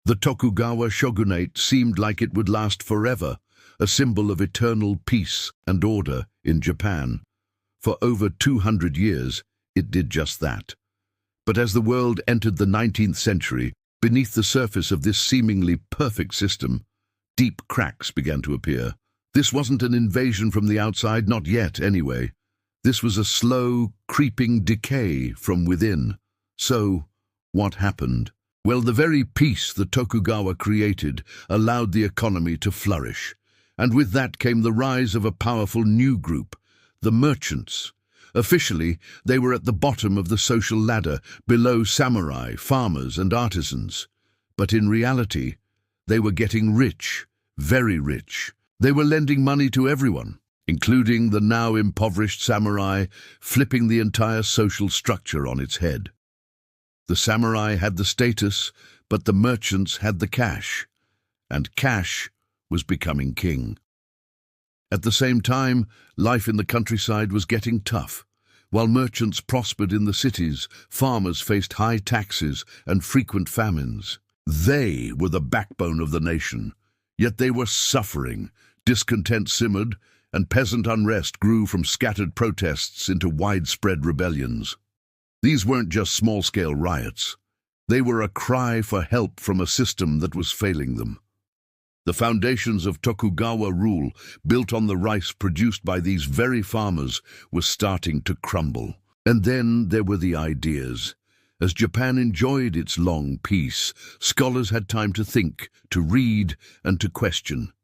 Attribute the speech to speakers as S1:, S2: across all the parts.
S1: The Tokugawa shogunate seemed like it would last forever, a symbol of eternal peace and order in Japan. For over 200 years, it did just that. But as the world entered the 19th century, beneath the surface of this seemingly perfect system, deep cracks began to appear. This wasn't an invasion from the outside, not yet anyway. This was a slow, creeping decay from within. So, what happened? Well, the very peace the Tokugawa created allowed the economy to flourish. And with that came the rise of a powerful new group, the merchants. Officially, they were at the bottom of the social ladder, below samurai, farmers, and artisans. But in reality, they were getting rich, very rich. They were lending money to everyone, including the now impoverished samurai, flipping the entire social structure on its head. The samurai had the status, but the merchants had the cash, and cash was becoming king. At the same time, life in the countryside was getting tough. While merchants prospered in the cities, farmers faced high taxes and frequent famines. They were the backbone of the nation, yet they were suffering. Discontent simmered, and peasant unrest grew from scattered protests into widespread rebellions. These weren't just small-scale riots. They were a cry for help from a system that was failing them. The foundations of Tokugawa rule, built on the rice produced by these very farmers, were starting to crumble. And then there were the ideas. As Japan enjoyed its long peace, scholars had time to think, to read, and to question.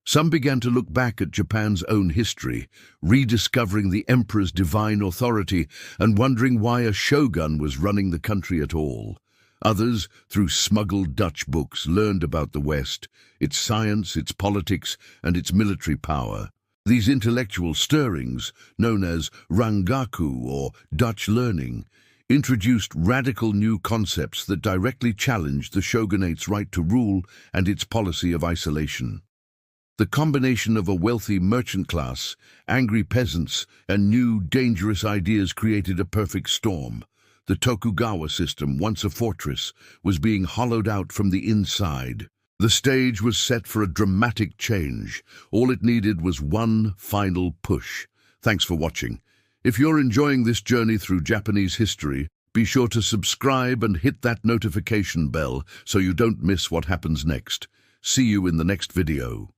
S1: Some began to look back at Japan's own history, rediscovering the emperor's divine authority and wondering why a shogun was running the country at all. Others, through smuggled Dutch books, learned about the West, its science, its politics, and its military power. These intellectual stirrings, known as rangaku or Dutch learning, introduced radical new concepts that directly challenged the shogunate's right to rule and its policy of isolation. The combination of a wealthy merchant class, angry peasants, and new, dangerous ideas created a perfect storm. The Tokugawa system, once a fortress, was being hollowed out from the inside. The stage was set for a dramatic change. All it needed was one final push. Thanks for watching. If you're enjoying this journey through Japanese history, be sure to subscribe and hit that notification bell so you don't miss what happens next. See you in the next video.